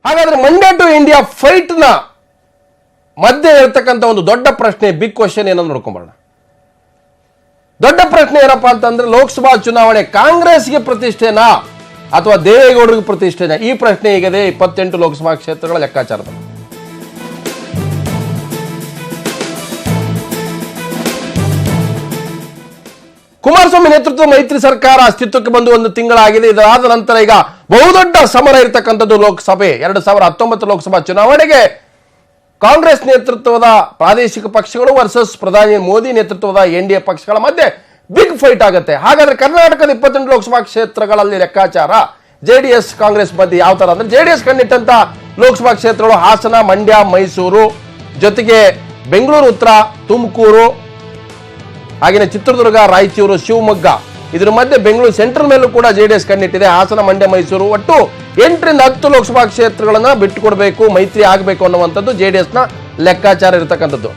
ಹಾಗಾದ್ರೆ Mandya to India fight ನ ಮಧ್ಯೆ ಇರತಕ್ಕಂಥ ಒಂದು ದೊಡ್ಡ ಪ್ರಶ್ನೆ, ಬಿಗ್ ಕ್ವಶನ್ ಏನನ್ನು ನೋಡ್ಕೊಂಬರೋಣ. ದೊಡ್ಡ ಪ್ರಶ್ನೆ ಏನಪ್ಪಾ ಅಂತಂದ್ರೆ, ಲೋಕಸಭಾ ಚುನಾವಣೆ ಕಾಂಗ್ರೆಸ್ಗೆ ಪ್ರತಿಷ್ಠೆನಾ ಅಥವಾ ದೇವೇಗೌಡರಿಗೆ ಪ್ರತಿಷ್ಠೆನಾ? ಈ ಪ್ರಶ್ನೆ ಈಗಿದೆ 28 ಲೋಕಸಭಾ ಕ್ಷೇತ್ರಗಳ ಲೆಕ್ಕಾಚಾರದಲ್ಲಿ. ಕುಮಾರಸ್ವಾಮಿ ನೇತೃತ್ವದ ಮೈತ್ರಿ ಸರ್ಕಾರ ಅಸ್ತಿತ್ವಕ್ಕೆ ಬಂದು 1 ತಿಂಗಳಾಗಿದೆ. ಇದರಾದ ನಂತರ ಈಗ ಬಹುದೊಡ್ಡ ಸಮರ ಇರತಕ್ಕಂಥದ್ದು ಲೋಕಸಭೆ 2019 ಲೋಕಸಭಾ ಚುನಾವಣೆಗೆ ಕಾಂಗ್ರೆಸ್ ನೇತೃತ್ವದ ಪ್ರಾದೇಶಿಕ ಪಕ್ಷಗಳು ವರ್ಸಸ್ ಪ್ರಧಾನಿ ಮೋದಿ ನೇತೃತ್ವದ ಎನ್ಡಿಎ ಪಕ್ಷಗಳ ಮಧ್ಯೆ ಬಿಗ್ ಫೈಟ್ ಆಗುತ್ತೆ. ಹಾಗಾದ್ರೆ ಕರ್ನಾಟಕದ 28 ಲೋಕಸಭಾ ಕ್ಷೇತ್ರಗಳಲ್ಲಿ ಲೆಕ್ಕಾಚಾರ ಜೆಡಿಎಸ್ ಕಾಂಗ್ರೆಸ್ ಮಧ್ಯೆ ಯಾವ ತರ ಅಂದ್ರೆ, ಜೆಡಿಎಸ್ ಕಂಡಿಟ್ಟಂತ ಲೋಕಸಭಾ ಕ್ಷೇತ್ರಗಳು ಹಾಸನ, ಮಂಡ್ಯ, ಮೈಸೂರು, ಜೊತೆಗೆ ಬೆಂಗಳೂರು ಉತ್ತರ, ತುಮಕೂರು, ಹಾಗೆಯೇ ಚಿತ್ರದುರ್ಗ, ರಾಯಚೂರು, ಶಿವಮೊಗ್ಗ. ಇದರ ಮಧ್ಯೆ ಬೆಂಗಳೂರು ಸೆಂಟ್ರಲ್ ಮೇಲೂ ಕೂಡ ಜೆಡಿಎಸ್ ಕಣ್ಣಿಟ್ಟಿದೆ. ಹಾಸನ, ಮಂಡ್ಯ, ಮೈಸೂರು ಒಟ್ಟು 8 ರಿಂದ 10 ಲೋಕಸಭಾ ಕ್ಷೇತ್ರಗಳನ್ನ ಬಿಟ್ಟುಕೊಡ್ಬೇಕು, ಮೈತ್ರಿ ಆಗಬೇಕು ಅನ್ನುವಂಥದ್ದು ಜೆಡಿಎಸ್ ನ ಲೆಕ್ಕಾಚಾರ ಇರತಕ್ಕಂಥದ್ದು.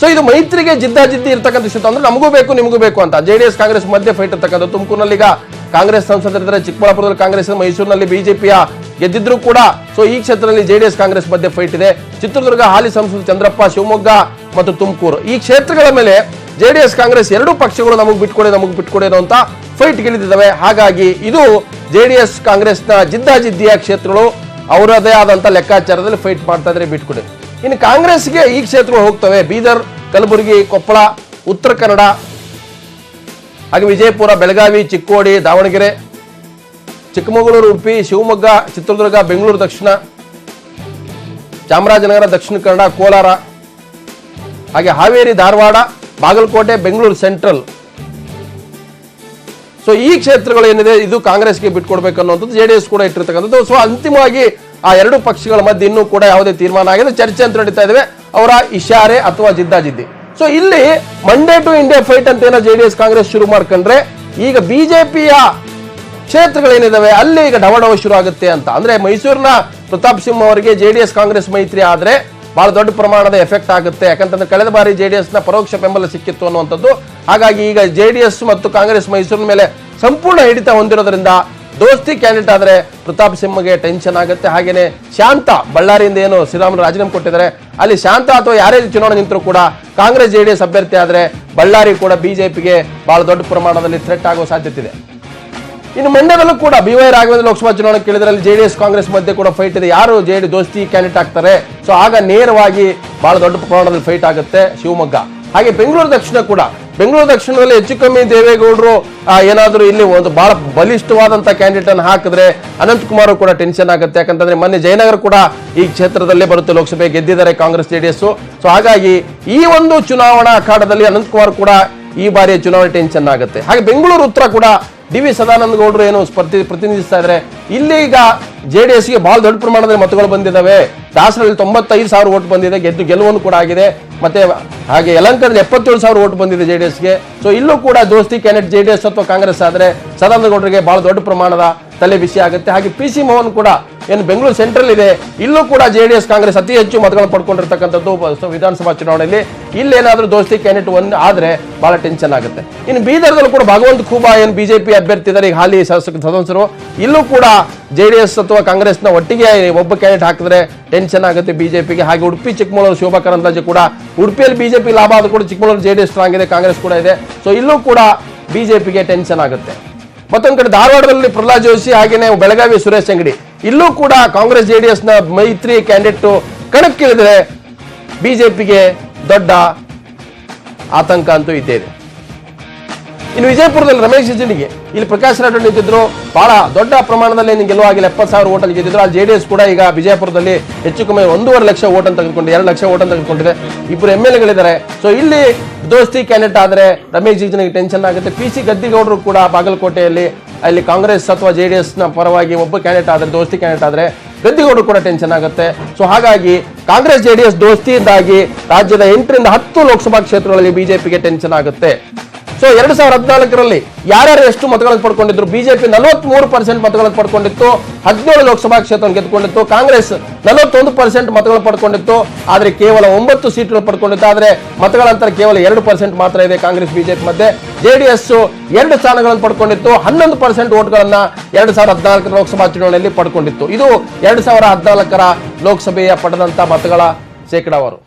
ಸೊ ಇದು ಮೈತ್ರಿಗೆ ಜಿದ್ದಾಜಿದ್ದಿ ಇರತಕ್ಕಂಥ ಕ್ಷೇತ್ರ ಅಂದ್ರೆ ನಮಗೂ ಬೇಕು ನಿಮಗೂ ಬೇಕು ಅಂತ ಜೆಡಿಎಸ್ ಕಾಂಗ್ರೆಸ್ ಮಧ್ಯೆ ಫೈಟ್ ಇರ್ತಕ್ಕಂಥದ್ದು. ತುಮಕೂರಿನಲ್ಲಿ ಈಗ ಕಾಂಗ್ರೆಸ್ ಸಂಸದರಿದ್ದಾರೆ, ಚಿಕ್ಕಬಳ್ಳಾಪುರದಲ್ಲಿ ಕಾಂಗ್ರೆಸ್, ಮೈಸೂರಿನಲ್ಲಿ ಬಿಜೆಪಿಯ ಗೆದ್ದಿದ್ರು ಕೂಡ. ಸೊ ಈ ಕ್ಷೇತ್ರದಲ್ಲಿ ಜೆಡಿಎಸ್ ಕಾಂಗ್ರೆಸ್ ಮಧ್ಯೆ ಫೈಟ್ ಇದೆ. ಚಿತ್ರದುರ್ಗ ಹಾಲಿ ಸಂಸದ ಚಂದ್ರಪ್ಪ, ಶಿವಮೊಗ್ಗ ಮತ್ತು ತುಮಕೂರು ಈ ಕ್ಷೇತ್ರಗಳ ಮೇಲೆ ಜೆಡಿಎಸ್ ಕಾಂಗ್ರೆಸ್ ಎರಡೂ ಪಕ್ಷಗಳು ನಮಗೆ ಬಿಟ್ಕೊಡಿ ಅಂತ ಫೈಟ್ ಗೆಲ್ಲಿದ್ದಾವೆ. ಹಾಗಾಗಿ ಇದು ಜೆಡಿಎಸ್ ಕಾಂಗ್ರೆಸ್ನ ಜಿದ್ದಾಜಿದ್ದಿಯ ಕ್ಷೇತ್ರಗಳು ಅವರದೇ ಆದಂತ ಲೆಕ್ಕಾಚಾರದಲ್ಲಿ ಫೈಟ್ ಮಾಡ್ತಾ ಇದ್ರೆ ಬಿಟ್ಕೊಡಿ. ಇನ್ನು ಕಾಂಗ್ರೆಸ್ಗೆ ಈ ಕ್ಷೇತ್ರಗಳು ಹೋಗ್ತವೆ: ಬೀದರ್, ಕಲಬುರಗಿ, ಕೊಪ್ಪಳ, ಉತ್ತರ ಕನ್ನಡ, ಹಾಗೆ ವಿಜಯಪುರ, ಬೆಳಗಾವಿ, ಚಿಕ್ಕೋಡಿ, ದಾವಣಗೆರೆ, ಚಿಕ್ಕಮಗಳೂರು, ಉಡುಪಿ, ಶಿವಮೊಗ್ಗ, ಚಿತ್ರದುರ್ಗ, ಬೆಂಗಳೂರು ದಕ್ಷಿಣ, ಚಾಮರಾಜನಗರ, ದಕ್ಷಿಣ ಕನ್ನಡ, ಕೋಲಾರ, ಹಾಗೆ ಹಾವೇರಿ, ಧಾರವಾಡ, ಬಾಗಲಕೋಟೆ, ಬೆಂಗಳೂರು ಸೆಂಟ್ರಲ್. ಸೊ ಈ ಕ್ಷೇತ್ರಗಳು ಏನಿದೆ ಇದು ಕಾಂಗ್ರೆಸ್ಗೆ ಬಿಟ್ಕೊಡ್ಬೇಕು ಅನ್ನೋದು ಜೆಡಿಎಸ್ ಕೂಡ ಇಟ್ಟಿರ್ತಕ್ಕಂಥದ್ದು. ಸೊ ಅಂತಿಮವಾಗಿ ಆ ಎರಡು ಪಕ್ಷಗಳ ಮಧ್ಯೆ ಇನ್ನೂ ಕೂಡ ಯಾವುದೇ ತೀರ್ಮಾನ ಆಗಿದೆ, ಚರ್ಚೆ ಅಂತ ನಡೀತಾ ಇದಾವೆ, ಅವರ ಇಶಾರೆ ಅಥವಾ ಜಿದ್ದಾಜಿದ್ದಿ. ಸೊ ಇಲ್ಲಿ ಮಂಡ್ಯ ಟು ಇಂಡಿಯಾ ಫೈಟ್ ಅಂತ ಏನೋ ಜೆಡಿಎಸ್ ಕಾಂಗ್ರೆಸ್ ಶುರು ಮಾಡ್ಕೊಂಡ್ರೆ, ಈಗ ಬಿಜೆಪಿಯ ಕ್ಷೇತ್ರಗಳೇನಿದಾವೆ ಅಲ್ಲಿ ಈಗ ಡವಡವ ಶುರು ಆಗುತ್ತೆ ಅಂತ. ಅಂದ್ರೆ ಮೈಸೂರಿನ ಪ್ರತಾಪ್ ಸಿಂಹ ಅವರಿಗೆ ಜೆಡಿಎಸ್ ಕಾಂಗ್ರೆಸ್ ಮೈತ್ರಿ ಆದ್ರೆ ಬಹಳ ದೊಡ್ಡ ಪ್ರಮಾಣದ ಎಫೆಕ್ಟ್ ಆಗುತ್ತೆ. ಯಾಕಂತಂದ್ರೆ ಕಳೆದ ಬಾರಿ ಜೆಡಿಎಸ್ ನ ಪರೋಕ್ಷ ಬೆಂಬಲ ಸಿಕ್ಕಿತ್ತು ಅನ್ನುವಂಥದ್ದು. ಹಾಗಾಗಿ ಈಗ ಜೆಡಿಎಸ್ ಮತ್ತು ಕಾಂಗ್ರೆಸ್ ಮೈಸೂರಿನ ಮೇಲೆ ಸಂಪೂರ್ಣ ಹಿಡಿತ ಹೊಂದಿರೋದ್ರಿಂದ ದೋಸ್ತಿ ಕ್ಯಾಂಡಿಡೇಟ್ ಆದ್ರೆ ಪ್ರತಾಪ್ ಸಿಂಹಗೆ ಟೆನ್ಷನ್ ಆಗುತ್ತೆ. ಹಾಗೇನೆ ಶಾಂತ, ಬಳ್ಳಾರಿಯಿಂದ ಏನು ಶ್ರೀರಾಮುಲು ರಾಜೀನಾಮೆ ಕೊಟ್ಟಿದ್ದಾರೆ, ಅಲ್ಲಿ ಶಾಂತ ಅಥವಾ ಯಾರೇ ಚುನಾವಣೆ ನಿಂತರೂ ಕೂಡ ಕಾಂಗ್ರೆಸ್ ಜೆಡಿಎಸ್ ಅಭ್ಯರ್ಥಿ ಆದ್ರೆ ಬಳ್ಳಾರಿ ಕೂಡ ಬಿಜೆಪಿಗೆ ಬಹಳ ದೊಡ್ಡ ಪ್ರಮಾಣದಲ್ಲಿ ಥ್ರೆಟ್ ಆಗುವ ಸಾಧ್ಯತೆ ಇದೆ. ಇನ್ನು ಮಂಡ್ಯದಲ್ಲೂ ಕೂಡ BY ರಾಘವೇಂದ್ರ ಲೋಕಸಭಾ ಚುನಾವಣೆ ಕೇಳಿದ್ರಲ್ಲಿ ಜೆಡಿಎಸ್ ಕಾಂಗ್ರೆಸ್ ಮಧ್ಯೆ ಕೂಡ ಫೈಟ್ ಇದೆ. ಯಾರು ದೋಸ್ತಿ ಕ್ಯಾಂಡಿಡೇಟ್ ಆಗ್ತಾರೆ, ಸೊ ಆಗ ನೇರವಾಗಿ ಬಹಳ ದೊಡ್ಡ ಪ್ರಮಾಣದಲ್ಲಿ ಫೈಟ್ ಆಗುತ್ತೆ ಶಿವಮೊಗ್ಗ. ಹಾಗೆ ಬೆಂಗಳೂರು ದಕ್ಷಿಣ ಕೂಡ, ಬೆಂಗಳೂರು ದಕ್ಷಿಣದಲ್ಲಿ ಹೆಚ್ಚು ಕಮ್ಮಿ ದೇವೇಗೌಡರು ಏನಾದರೂ ಇಲ್ಲಿ ಒಂದು ಬಹಳ ಬಲಿಷ್ಠವಾದಂತಹ ಕ್ಯಾಂಡಿಡೇಟ್ ಅನ್ನು ಹಾಕಿದ್ರೆ ಅನಂತಕುಮಾರ್ ಕೂಡ ಟೆನ್ಷನ್ ಆಗುತ್ತೆ. ಯಾಕಂತಂದ್ರೆ ಮೊನ್ನೆ ಜಯನಗರ ಕೂಡ ಈ ಕ್ಷೇತ್ರದಲ್ಲೇ ಬರುತ್ತೆ, ಲೋಕಸಭೆ ಗೆದ್ದಿದ್ದಾರೆ ಕಾಂಗ್ರೆಸ್ ಜೆಡಿಎಸ್. ಸೊ ಹಾಗಾಗಿ ಈ ಒಂದು ಚುನಾವಣಾ ಅಖಾಡದಲ್ಲಿ ಅನಂತಕುಮಾರ್ ಕೂಡ ಈ ಬಾರಿಯ ಚುನಾವಣೆ ಟೆನ್ಷನ್ ಆಗುತ್ತೆ. ಹಾಗೆ ಬೆಂಗಳೂರು ಉತ್ತರ ಕೂಡ DV ಸದಾನಂದ ಗೌಡರು ಏನು ಪ್ರತಿನಿಧಿಸ್ತಾ ಇದ್ದಾರೆ, ಇಲ್ಲಿ ಈಗ ಜೆಡಿಎಸ್ಗೆ ಬಹಳ ದೊಡ್ಡ ಪ್ರಮಾಣದಲ್ಲಿ ಮತಗಳು ಬಂದಿದ್ದಾವೆ. ದಾಸರಲ್ಲಿ 95,000 ಓಟ್ ಬಂದಿದೆ, ಗೆಲುವನ್ನು ಕೂಡ ಆಗಿದೆ. ಮತ್ತೆ ಹಾಗೆ ಯಲಹಂಕದಲ್ಲಿ 77,000 ಓಟ್ ಬಂದಿದೆ ಜೆಡಿಎಸ್ಗೆ. ಸೊ ಇಲ್ಲೂ ಕೂಡ ದೋಸ್ತಿ ಕ್ಯಾಂಡಿಡೇಟ್ ಜೆಡಿಎಸ್ ಅಥವಾ ಕಾಂಗ್ರೆಸ್ ಆದ್ರೆ ಸದಾನಂದ ಗೌಡರಿಗೆ ಬಹಳ ದೊಡ್ಡ ಪ್ರಮಾಣದ ತಲೆ ಬಿಸಿ ಆಗುತ್ತೆ. ಹಾಗೆ PC ಮೋಹನ್ ಕೂಡ ಏನು ಬೆಂಗಳೂರು ಸೆಂಟ್ರಲ್ ಇದೆ, ಇಲ್ಲೂ ಕೂಡ ಜೆಡಿಎಸ್ ಕಾಂಗ್ರೆಸ್ ಅತಿ ಹೆಚ್ಚು ಮತಗಳನ್ನು ಪಡ್ಕೊಂಡಿರ್ತಕ್ಕಂಥದ್ದು ವಿಧಾನಸಭಾ ಚುನಾವಣೆಯಲ್ಲಿ. ಇಲ್ಲೇನಾದ್ರೂ ದೋಸ್ತಿ ಕ್ಯಾಂಡಿಡೇಟ್ ಒಂದಾದ್ರೆ ಬಹಳ ಟೆನ್ಷನ್ ಆಗುತ್ತೆ. ಇನ್ನು ಬೀದರ್ದಲ್ಲೂ ಕೂಡ ಭಗವಂತ ಖೂಬಾ ಏನು ಬಿಜೆಪಿ ಅಭ್ಯರ್ಥಿ ಇದ್ದಾರೆ, ಈಗ ಹಾಲಿ ಸದಸ್ಯರು, ಇಲ್ಲೂ ಕೂಡ ಜೆಡಿಎಸ್ ಅಥವಾ ಕಾಂಗ್ರೆಸ್ನ ಒಟ್ಟಿಗೆ ಒಬ್ಬ ಕ್ಯಾಂಡಿಡೇಟ್ ಹಾಕಿದ್ರೆ ಟೆನ್ಷನ್ ಆಗುತ್ತೆ ಬಿಜೆಪಿಗೆ. ಹಾಗೆ ಉಡುಪಿ, ಚಿಕ್ಕಮಗಳೂರು, ಶೋಭಾ ಕರಂದ್ಲಾಜೆ ಕೂಡ, ಉಡುಪಿಯಲ್ಲಿ ಬಿಜೆಪಿ ಲಾಭ ಆದ್ರೂ ಕೂಡ ಚಿಕ್ಕಮಗಳೂರು ಜೆಡಿಎಸ್ ಸ್ಟ್ರಾಂಗ್ ಇದೆ, ಕಾಂಗ್ರೆಸ್ ಕೂಡ ಇದೆ. ಸೊ ಇಲ್ಲೂ ಕೂಡ ಬಿಜೆಪಿಗೆ ಟೆನ್ಷನ್ ಆಗುತ್ತೆ. ಮತ್ತೊಂದು ಕಡೆ ಧಾರವಾಡದಲ್ಲಿ ಪ್ರಹ್ಲಾದ್ ಜೋಶಿ, ಹಾಗೇನೆ ಬೆಳಗಾವಿ ಸುರೇಶ್ ಅಂಗಡಿ, ಇಲ್ಲೂ ಕೂಡ ಕಾಂಗ್ರೆಸ್ ಜೆಡಿಎಸ್ ನ ಮೈತ್ರಿ ಕ್ಯಾಂಡಿಡೇಟ್ ಕಣಕ್ಕಿಳಿದ್ರೆ ಬಿಜೆಪಿಗೆ ದೊಡ್ಡ ಆತಂಕ ಅಂತೂ ಇದ್ದೇ ಇದೆ. ಇನ್ನು ವಿಜಯಪುರದಲ್ಲಿ ರಮೇಶ್ ಜಿಂಜಿಗೆ ಇಲ್ಲಿ ಪ್ರಕಾಶ್ ರಾಠೋಡ್ ನಿಂತಿದ್ರು, ಬಹಳ ದೊಡ್ಡ ಪ್ರಮಾಣದಲ್ಲಿ ಗೆಲುವಾಗಿಲ್ಲ, 70,000 ಓಟ್ ಅಲ್ಲಿ ಗೆದ್ದಿದ್ರು. ಅಲ್ಲಿ ಜೆಡಿಎಸ್ ಕೂಡ ಈಗ ವಿಜಯಪುರದಲ್ಲಿ ಹೆಚ್ಚು ಕಮ್ಮಿ 1.5 ಲಕ್ಷ ಓಟ್ ಅಂತ ತೆಗೆದುಕೊಂಡಿದೆ, 2 ಲಕ್ಷ ಓಟ್ ಅಂತ ತೆಗೆದುಕೊಂಡಿದೆ. ಇಬ್ಬರು MLAಗಳಿದ್ದಾರೆ. ಸೊ ಇಲ್ಲಿ ದೋಸ್ತಿ ಕ್ಯಾಂಡಿಡೇಟ್ ಆದ್ರೆ ರಮೇಶ್ ಜಿಂಜಿಗೆ ಟೆನ್ಷನ್ ಆಗುತ್ತೆ. PC ಗದ್ದಿಗೌಡರು ಕೂಡ ಬಾಗಲಕೋಟೆಯಲ್ಲಿ ಅಲ್ಲಿ ಕಾಂಗ್ರೆಸ್ ಅಥವಾ ಜೆಡಿಎಸ್ ನ ಪರವಾಗಿ ಒಬ್ಬ ಕ್ಯಾಂಡಿಡೇಟ್ ಆದ್ರೆ, ದೋಸ್ತಿ ಕ್ಯಾಂಡಿಡೇಟ್ ಆದ್ರೆ ಗದ್ದಿಗೌಡರು ಕೂಡ ಟೆನ್ಷನ್ ಆಗುತ್ತೆ. ಸೊ ಹಾಗಾಗಿ ಕಾಂಗ್ರೆಸ್ ಜೆಡಿಎಸ್ ದೋಸ್ತಿಯಿಂದಾಗಿ ರಾಜ್ಯದ 8 ರಿಂದ 10 ಲೋಕಸಭಾ ಕ್ಷೇತ್ರಗಳಲ್ಲಿ ಬಿಜೆಪಿಗೆ ಟೆನ್ಷನ್ ಆಗುತ್ತೆ. ಸೊ 2014ರಲ್ಲಿ ಯಾರ್ಯಾರು ಎಷ್ಟು ಮತಗಳನ್ನು ಪಡ್ಕೊಂಡಿದ್ರು? ಬಿಜೆಪಿ 43% ಮತಗಳನ್ನು ಪಡ್ಕೊಂಡಿತ್ತು, 17 ಲೋಕಸಭಾ ಕ್ಷೇತ್ರವನ್ನು ಗೆದ್ದುಕೊಂಡಿತ್ತು. ಕಾಂಗ್ರೆಸ್ 41% ಮತಗಳನ್ನು ಪಡ್ಕೊಂಡಿತ್ತು, ಆದ್ರೆ ಕೇವಲ 9 ಸೀಟ್ಗಳು ಪಡ್ಕೊಂಡಿತ್ತು. ಆದ್ರೆ ಮತಗಳ ಅಂತರ ಕೇವಲ 2% ಮಾತ್ರ ಇದೆ ಕಾಂಗ್ರೆಸ್ ಬಿಜೆಪಿ ಮಧ್ಯೆ. ಜೆಡಿಎಸ್ 2 ಸ್ಥಾನಗಳನ್ನು ಪಡ್ಕೊಂಡಿತ್ತು, 11% ಓಟ್ಗಳನ್ನ 2014 ಲೋಕಸಭಾ ಚುನಾವಣೆಯಲ್ಲಿ ಪಡ್ಕೊಂಡಿತ್ತು. ಇದು 2014 ಲೋಕಸಭೆಯ ಪಡೆದಂತ ಮತಗಳ ಶೇಕಡಾವಾರು.